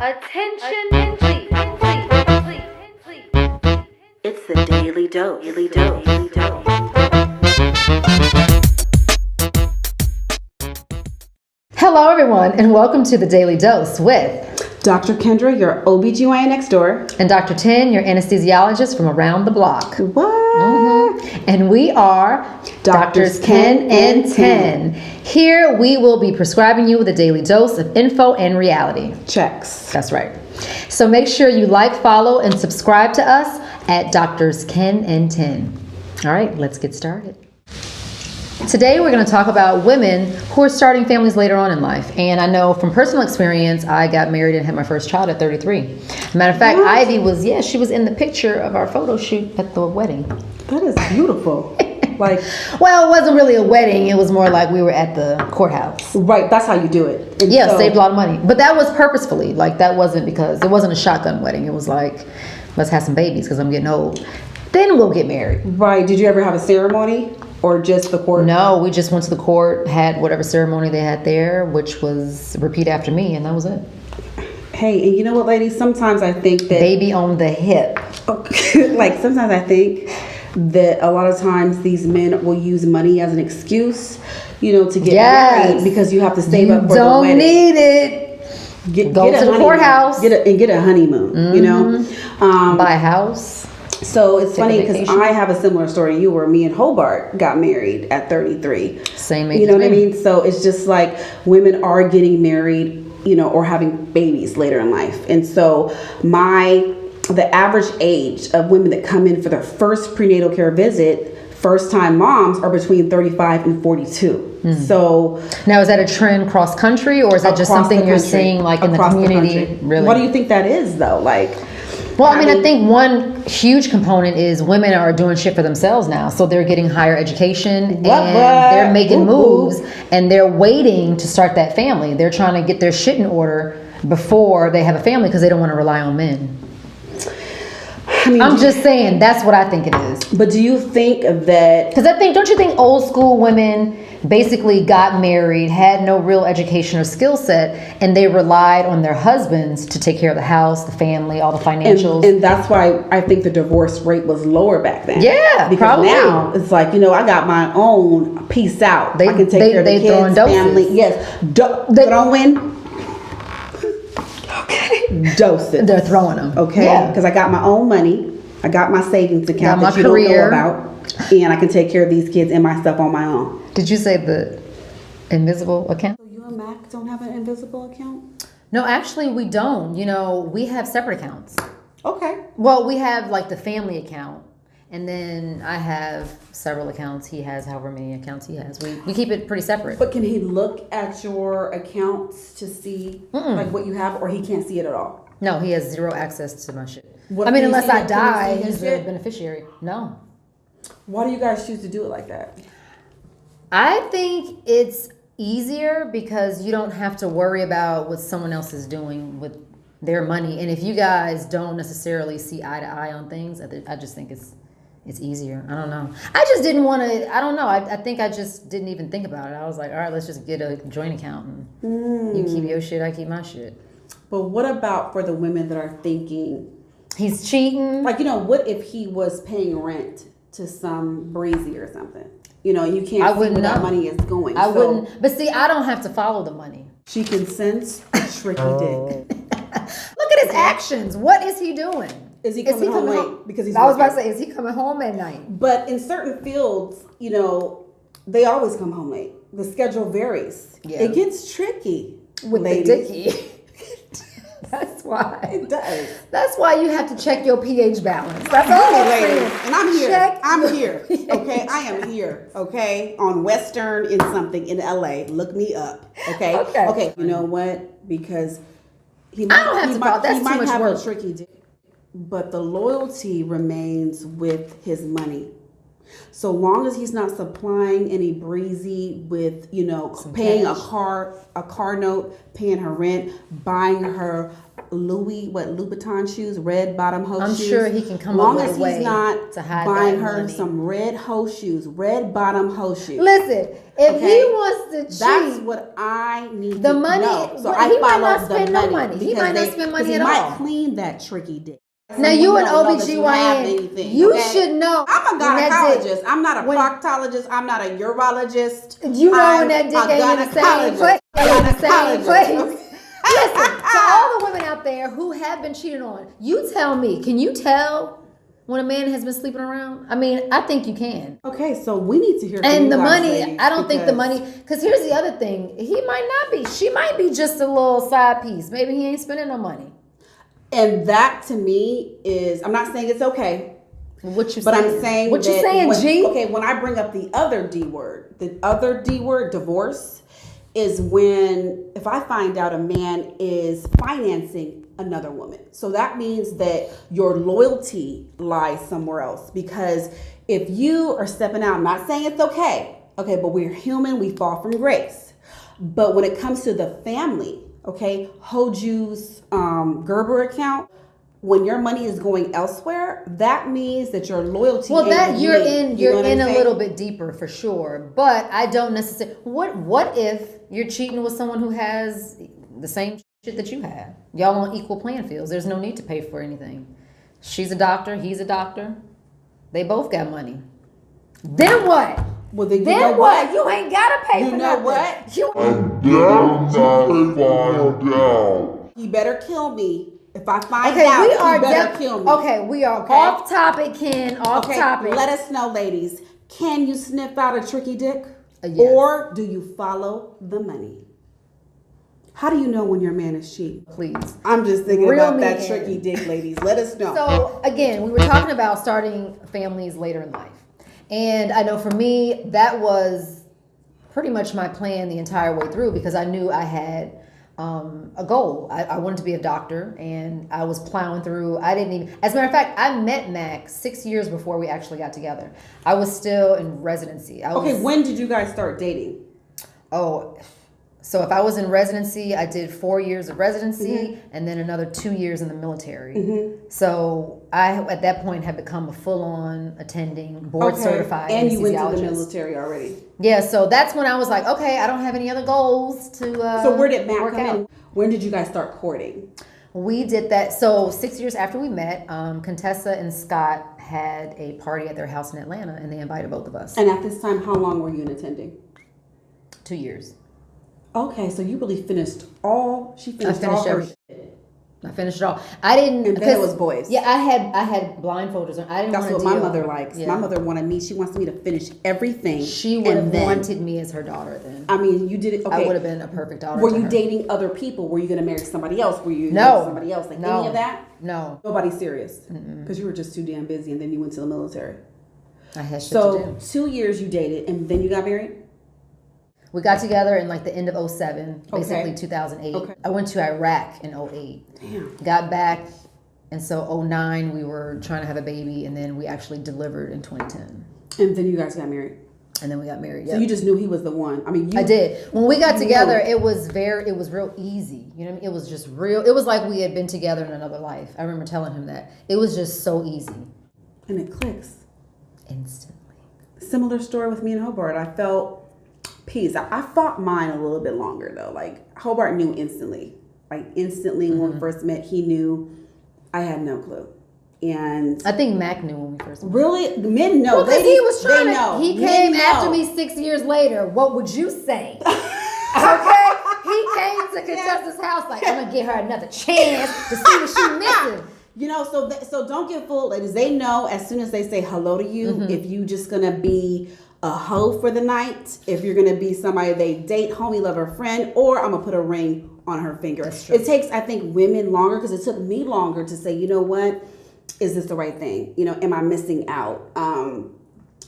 Attention, please. It's the Daily Dose. Daily Dose. Daily Dose. Hello, everyone, and welcome to the Daily Dose with Dr. Kendra, your OBGYN next door. and Dr. Tin, your anesthesiologist from around the block. What? And we are Doctors Ken and Tin. Here we will be prescribing you with a daily dose of info and reality. Checks. That's right. So make sure you like, follow, and subscribe to us at Doctors Ken and Tin. All right, let's get started. Today we're going to talk about women who are starting families later on in life. And I know from personal experience, I got married and had my first child at 33. Matter of fact, What? Ivy was, she was in the picture of our photo shoot at the wedding. That is beautiful. Well, it wasn't really a wedding. It was more like we were at the courthouse. Right, that's how you do it. And Yeah, so- saved a lot of money. But that was purposefully. Like, that wasn't because it wasn't a shotgun wedding. It was like, let's have some babies because I'm getting old. Then we'll get married. Right, did you ever have a ceremony or just the court? No, we just went to the court, had whatever ceremony they had there, which was repeat after me, and that was it. Hey, and you know what, ladies? Sometimes I think that... Baby on the hip. like, sometimes I think that a lot of times these men will use money as an excuse, to get married because you have to save up for the Don't wedding. need it. Go to the honeymoon. courthouse. Get a honeymoon, Buy a house. So it's funny because vacation. I have a similar story to you where me and Hobart got married at 33. Same age You know as what I me. mean? So it's just like women are getting married, or having babies later in life. And so the average age of women that come in for their first prenatal care visit, first time moms, are between 35 and 42. So Now, is that a trend cross country, or is that just across something the you're country. seeing like in the Across community? country. Really? What do you think that is though? Well, I think one huge component is women are doing shit for themselves now. So they're getting higher education and they're making moves and they're waiting to start that family. They're trying to get their shit in order before they have a family because they don't want to rely on men. I'm just saying, that's what I think it is. But do you think that... Because don't you think old school women basically got married, had no real education or skill set, and they relied on their husbands to take care of the house, the family, all the financials? And that's why I think the divorce rate was lower back then. Yeah, because probably. now it's like, I got my own peace out. I can take care of the throwing kids, doses. family. Yes, throwing. Okay, doses. They're throwing them. Okay, because I got my own money. I got my savings account Got that my you career. don't know about, and I can take care of these kids and myself on my own. Did you say the invisible account? So you and Mac don't have an invisible account? No, actually we don't. We have separate accounts. Okay. Well, we have like the family account, and then I have several accounts. He has however many accounts he has. We keep it pretty separate. But can he look at your accounts to see like what you have, or he can't see it at all? No, he has zero access to my shit. What, I mean, can you unless see I it? Can you die, see his he's the shit? beneficiary. No. Why do you guys choose to do it like that? I think it's easier because you don't have to worry about what someone else is doing with their money. And if you guys don't necessarily see eye to eye on things, I just think it's easier. I don't know. I just didn't want to, I don't know. I think I just didn't even think about it. I was like, all right, let's just get a joint account and you keep your shit, I keep my shit. But what about for the women that are thinking, He's cheating. what if he was paying rent to some breezy or something? You can't see where wouldn't that know. money is going. I wouldn't. But see, I don't have to follow the money. She can sense a tricky dick. Look at his actions. What is he doing? Is he coming home late? Because he's I was about to working? say, is he coming home at night? But in certain fields, they always come home late. The schedule varies. Yeah. It gets tricky With ladies. the Dicky. That's why. It does. That's why you have to check your pH balance. That's all I'm Ladies, saying. and I'm here. Check I'm your here. Okay, I am here. Okay, on Western in something in LA. Look me up. Okay. Okay. Okay. You know what? Because he I don't have to follow. That's he too might much have work. a tricky dick, but the loyalty remains with his money. So long as he's not supplying any breezy with, paying cash. a car note, paying her rent, buying her Louboutin shoes, red bottom hoe I'm shoes. sure he can come long up with as a way he's not to hide buying that her money. some red hoe shoes, red bottom hoe shoes. Listen, if Okay? he wants to cheat, That's what I need the to money, know. So he I might follow not the spend no money. money. He because might not spend money he at might all. clean that tricky dick. Now you an don't know that you have OBGYN, anything, you okay? should know. I'm a when that gynecologist. I'm not a when- proctologist. I'm not a urologist. You know I'm when that dick a ain't in the same place. gynecologist. Ain't in the same Gynecologist. place. Listen, to all the women out there who have been cheated on, you tell me, can you tell when a man has been sleeping around? I mean, I think you can. Okay, so we need to hear from And you the guys, money, ladies, I don't think the because- money, because here's the other thing. He might not be. She might be just a little side piece. Maybe he ain't spending no money. And that to me is, I'm not saying it's okay, What you but saying? I'm saying what you that saying, when, G? okay, when I bring up the other D word, divorce, is when if I find out a man is financing another woman. So that means that your loyalty lies somewhere else. Because if you are stepping out, I'm not saying it's okay, but we're human, we fall from grace. But when it comes to the family, okay, Hoju's Gerber account, when your money is going elsewhere, that means that your loyalty. Well, ain't that with you're me. in. You know You're what in I'm a saying? little bit deeper for sure. But I don't necessarily. What if you're cheating with someone who has the same shit that you have? Y'all on equal playing fields. There's no need to pay for anything. She's a doctor. He's a doctor. They both got money. Then what? Well, then you Then know what? what? You ain't gotta pay You for know nothing. what? You He better kill me. If I find okay? out, We are he better kill me. Okay, we are Okay? off topic, Ken. Off Okay, topic. let us know, ladies. Can you sniff out a tricky dick? Yes. Or do you follow the money? How do you know when your man is cheating? Please. I'm just thinking Reel about me that in. tricky dick, ladies. Let us know. So again, we were talking about starting families later in life. And I know for me, that was pretty much my plan the entire way through because I knew I had a goal. I wanted to be a doctor and I was plowing through. I didn't even, as a matter of fact, I met Max 6 years before we actually got together. I was still in residency. Okay, when did you guys start dating? So if I was in residency, I did 4 years of residency and then another 2 years in the military. So I, at that point, had become a full-on attending, board certified and you went to the anesthesiologist. military already. Yeah, so that's when I was like, okay, I don't have any other goals to So where did Matt work come out. in? When did you guys start courting? We did that. So 6 years after we met, Contessa and Scott had a party at their house in Atlanta, and they invited both of us. And at this time, how long were you in attending? 2 years. Okay, so you really finished all. She finished all finished her everything. shit. I finished it all. I didn't. And then it was boys. Yeah, I had blindfolders on. I didn't That's want to what deal. my mother likes. Yeah. My mother wanted me. She wants me to finish everything. She would have and then- wanted me as her daughter then. I mean, you did it. Okay. I would have been a perfect daughter. Were to you her. dating other people? Were you going to marry somebody else? Were you No. dating somebody else? Like No. any of that? No, Nobody serious. Because you were just too damn busy, and then you went to the military. I had shit to So do. 2 years you dated, and then you got married. We got together in like the end of 07, basically Okay. 2008. Okay. I went to Iraq in 08. Damn. Got back, and so 09 we were trying to have a baby, and then we actually delivered in 2010, And then you guys got married. and then we got married. So Yep. you just knew he was the one. I mean, you. I did. When we got you together, knew. it was real easy. You know what I mean? It was just real. It was like we had been together in another life. I remember telling him that. It was just so easy. And it clicks. Instantly. Similar story with me and Hobart. I felt peace. I fought mine a little bit longer though. Like Hobart knew instantly. Like instantly when we first met, he knew. I had no clue. And I think Mac knew when we first met. really, the men know. Well, because he was trying they to. know. He Men came know. after me 6 years later. What would you say? Okay, he came to Contessa's house like, I'm gonna give her another chance to see what she missing. You know, so don't get fooled, ladies. They know as soon as they say hello to you, if you just gonna be a hoe for the night, if you're gonna be somebody they date, homie, lover, friend, or I'm gonna put a ring on her finger. That's true. It takes, I think, women longer because it took me longer to say, you know what, is this the right thing? You know, am I missing out?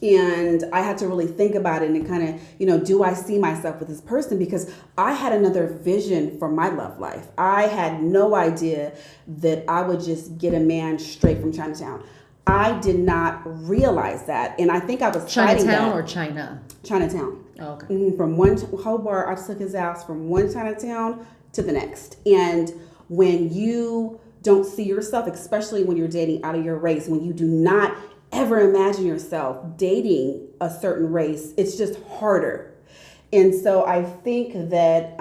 And I had to really think about it and kind of, you know, do I see myself with this person? Because I had another vision for my love life. I had no idea that I would just get a man straight from Chinatown. I did not realize that. And I think I was fighting Chinatown that. or China? Chinatown. Oh, okay. From one Hobart, I took his ass from one Chinatown to the next. And when you don't see yourself, especially when you're dating out of your race, when you do not ever imagine yourself dating a certain race, it's just harder. And so I think that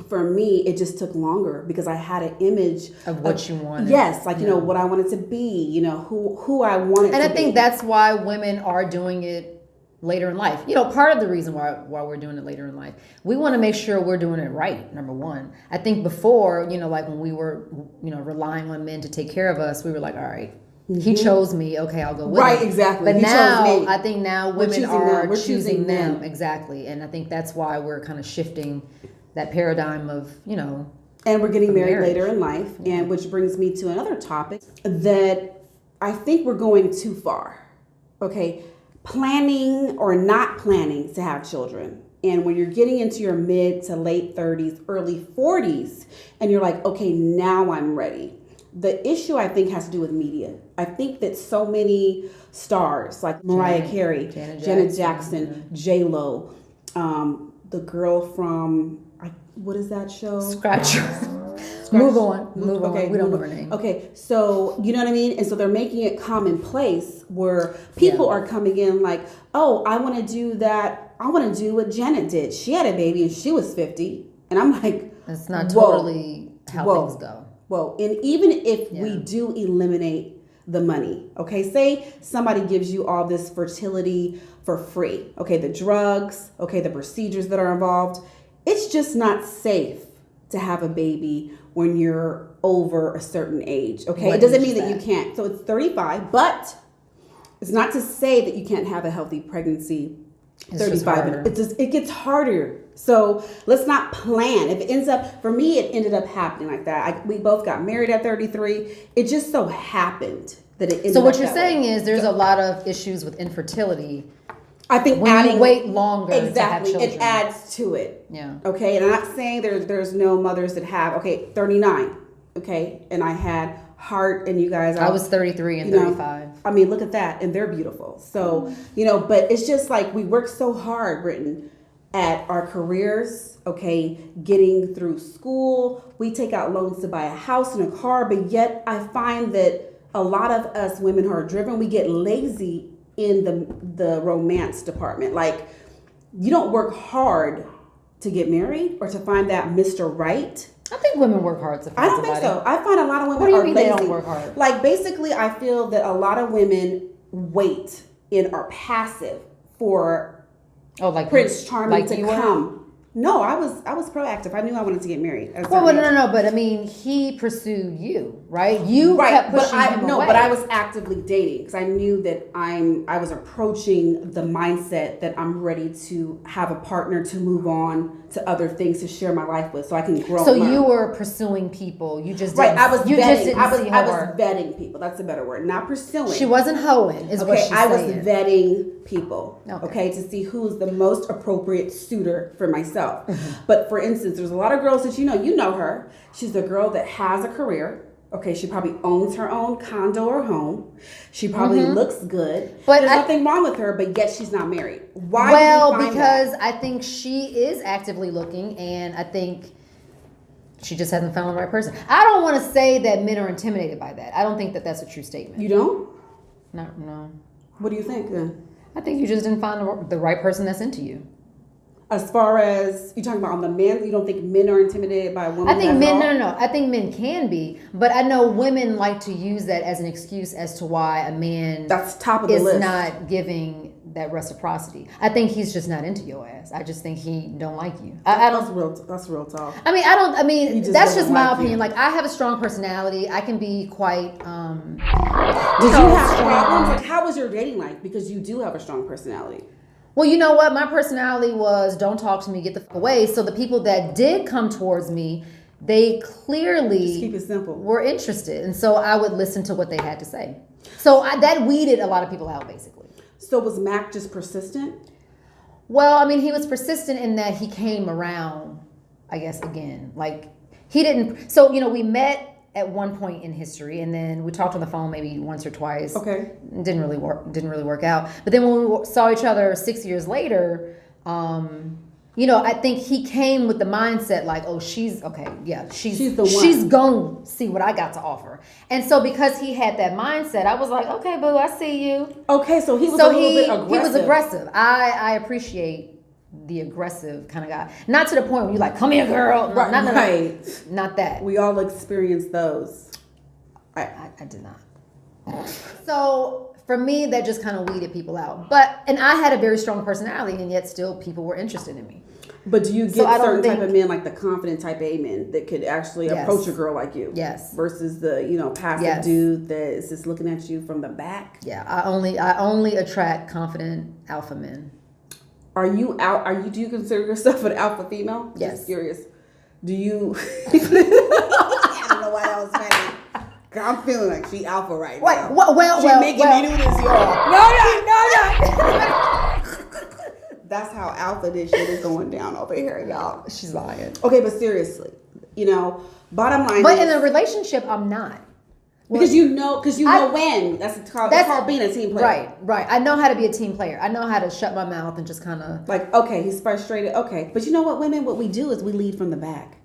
for me, it just took longer because I had an image of what you wanted. Yes, like, you know, what I wanted to be, you know, who I wanted to be. And I think that's why women are doing it later in life. You know, part of the reason why we're doing it later in life, we want to make sure we're doing it right, number one. I think before, you know, like when we were, you know, relying on men to take care of us, we were like, all right, he chose me, okay, I'll go with him. Right, exactly. But He now, chose me. I think now women We're choosing them. them. Exactly. And I think that's why we're kind of shifting that paradigm of, you know. And we're getting married marriage. later in life, and which brings me to another topic that I think we're going too far. Okay, planning or not planning to have children. And when you're getting into your mid to late 30s, early 40s, and you're like, okay, now I'm ready. The issue I think has to do with media. I think that so many stars like Mariah Carey, Janet Jackson, J-Lo, the girl from, what is that show? Scratch. Move on. Okay, We don't know her name. Okay, so you know what I mean? And so they're making it commonplace where people are coming in like, oh, I want to do that. I want to do what Janet did. She had a baby and she was 50. And I'm like, it's not totally how things go. Whoa. And even if we do eliminate the money, okay, say somebody gives you all this fertility for free, okay, the drugs, okay, the procedures that are involved, it's just not safe to have a baby when you're over a certain age, okay? It doesn't mean that you can't. So it's 35, but it's not to say that you can't have a healthy pregnancy. It's 35. It gets harder. So let's not plan. If it ends up, for me, it ended up happening like that. We both got married at 33. It just so happened that it ended up. So what you're saying is there's a lot of issues with infertility. I think when you wait longer exactly, to have children. it adds to it. Yeah. Okay, and I'm not saying there's no mothers that have, 39, okay, and I had heart, and you guys, I was 33 and 35. I mean, look at that, and they're beautiful. So, but it's just like we work so hard, Brittany, at our careers, okay, getting through school. We take out loans to buy a house and a car, but yet I find that a lot of us women who are driven, we get lazy in the romance department. Like, you don't work hard to get married or to find that Mr. Right. I think women work hard to find I don't somebody. think so. I find a lot of women What do you are mean lazy. they don't work hard? Like, basically, I feel that a lot of women wait and are passive for like Prince Charming to you were? come. No, I was proactive. I knew I wanted to get married. Well, no. But I mean, he pursued you, right? You kept pushing him away. But I was actively dating because I knew that I was approaching the mindset that I'm ready to have a partner to move on to other things to share my life with, so I can grow. So you were pursuing people. You just didn't, I was you vetting. just didn't I was see I her. was vetting people. That's a better word. Not pursuing. She wasn't hoeing, is what she's saying. I was vetting people. Okay, to see who's the most appropriate suitor for myself. But for instance, there's a lot of girls that you know her. She's the girl that has a career. Okay, she probably owns her own condo or home. She probably looks good. But there's nothing wrong with her, but yet she's not married. Why? Well, because I think she is actively looking, and I think she just hasn't found the right person. I don't want to say that men are intimidated by that. I don't think that that's a true statement. You don't? No. What do you think then? I think you just didn't find the right person that's into you. As far as you're talking about on the men, you don't think men are intimidated by a woman? I think men, no. I think men can be, but I know women like to use that as an excuse as to why a man that's top of the is list. Not giving that reciprocity. I think he's just not into your ass. I just think he don't like you. I don't. That's real talk. I mean, that's just my opinion. You. Like, I have a strong personality. I can be quite. Did you have problems? Like, how was your dating life? Because you do have a strong personality. Well, you know what? My personality was don't talk to me, get the fuck away. So the people that did come towards me, they clearly just keep it simple. Were interested. And so I would listen to what they had to say. So that weeded a lot of people out, basically. So was Mac just persistent? Well, I mean, he was persistent in that he came around, I guess, again. Like, he didn't. So, we met at one point in history, and then we talked on the phone maybe once or twice. Okay. Didn't really work out. But then when we saw each other 6 years later, I think he came with the mindset like, oh, she's okay, yeah, she's the one. she's gonna see what I got to offer. And so because he had that mindset, I was like, okay, boo, I see you. Okay, so he was a little bit aggressive. He was aggressive. I appreciate the aggressive kind of guy. Not to the point where you're like, come here, girl. No, Right. Not that. We all experienced those. I did not. So for me, that just kind of weeded people out. And I had a very strong personality, and yet still people were interested in me. But do you get certain type of men, like the confident type A men that could actually approach a girl like you? Yes. Versus the passive dude that is just looking at you from the back. Yeah, I only attract confident alpha men. Do you consider yourself an alpha female? Yes. Just curious. Do you? I don't know why that was funny. I'm feeling like she alpha right now. She's making me do this, y'all. No. That's how alpha this shit is going down over here, y'all. She's lying. Okay, but seriously, bottom line. But in a relationship, I'm not. Because you know when. That's called being a team player. Right. I know how to be a team player. I know how to shut my mouth and just kind of like, okay, he's frustrated. Okay, but you know what, women? What we do is we lead from the back.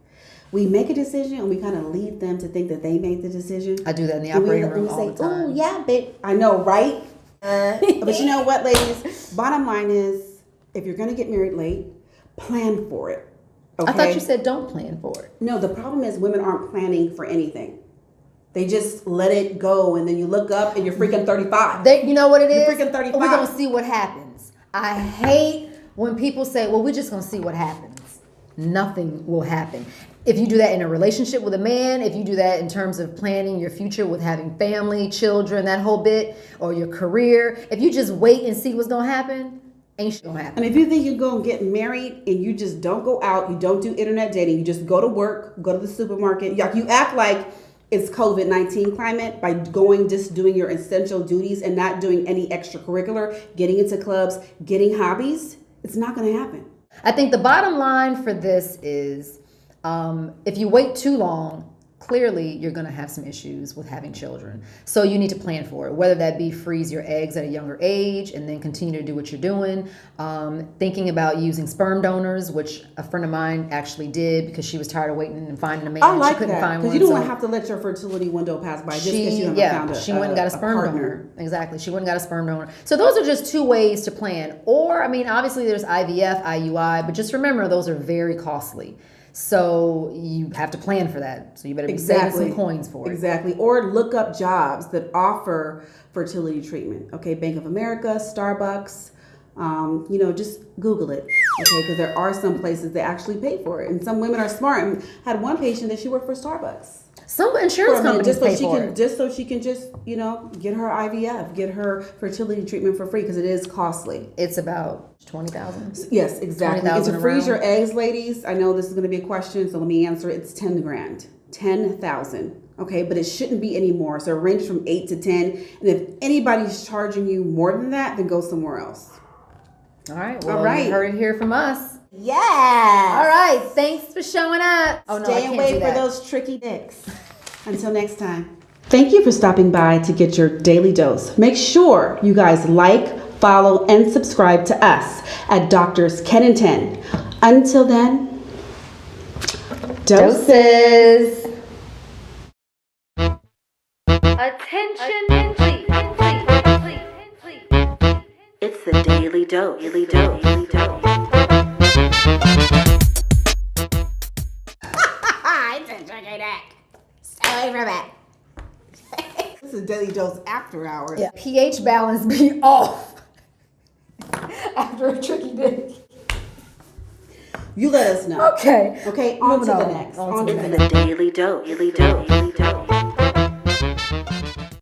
We make a decision and we kind of lead them to think that they made the decision. I do that in the operating room all the time. Oh yeah, bitch. I know, right? But you know what, ladies? Bottom line is, if you're gonna get married late, plan for it. Okay? I thought you said don't plan for it. No, the problem is women aren't planning for anything. They just let it go, and then you look up and you're freaking 35. You know what it is? You're freaking 35. We're gonna see what happens. I hate when people say, "Well, we're just gonna see what happens." Nothing will happen. If you do that in a relationship with a man, if you do that in terms of planning your future with having family, children, that whole bit, or your career, if you just wait and see what's gonna happen, ain't shit gonna happen. And if you think you're gonna get married and you just don't go out, you don't do internet dating, you just go to work, go to the supermarket, you act like it's COVID-19 climate by just doing your essential duties and not doing any extracurricular, getting into clubs, getting hobbies, it's not gonna happen. I think the bottom line for this is, if you wait too long, clearly you're going to have some issues with having children. So you need to plan for it, whether that be freeze your eggs at a younger age and then continue to do what you're doing. Thinking about using sperm donors, which a friend of mine actually did because she was tired of waiting and finding a man. I like she couldn't that, find one. because you don't have to let your fertility window pass by just because you haven't found she went and got a sperm partner. donor. Exactly. She went and got a sperm donor. So those are just two ways to plan. Or, obviously there's IVF, IUI, but just remember those are very costly. So you have to plan for that. So you better be saving some coins for it. Exactly. Or look up jobs that offer fertility treatment. Okay, Bank of America, Starbucks. Just Google it. Okay, because there are some places that actually pay for it, and some women are smart. And had one patient that she worked for Starbucks. Some insurance companies pay for it. Just so she can get her IVF, get her fertility treatment for free because it is costly. It's about $20,000. Yes, exactly. And to freeze your eggs, ladies, I know this is going to be a question, so let me answer it. It's 10 grand, 10,000. Okay, but it shouldn't be any more. So it ranges from 8 to 10. And if anybody's charging you more than that, then go somewhere else. All right. Well, you heard it here from us. Yes. All right. Thanks for showing up. Stay away for those tricky dicks. Until next time. Thank you for stopping by to get your daily dose. Make sure you guys like, follow, and subscribe to us at Doctors Ken and 10. Until then, doses. Attention, please. It's the Daily Dose. Daily Dose. Daily Dose. Stay away from it. This is Daily Dose after hours. Yeah. pH balance be off after a tricky dick. You let us know. Okay. Okay, on to the next. It's the Daily Dose. Daily Dose. Daily Dose.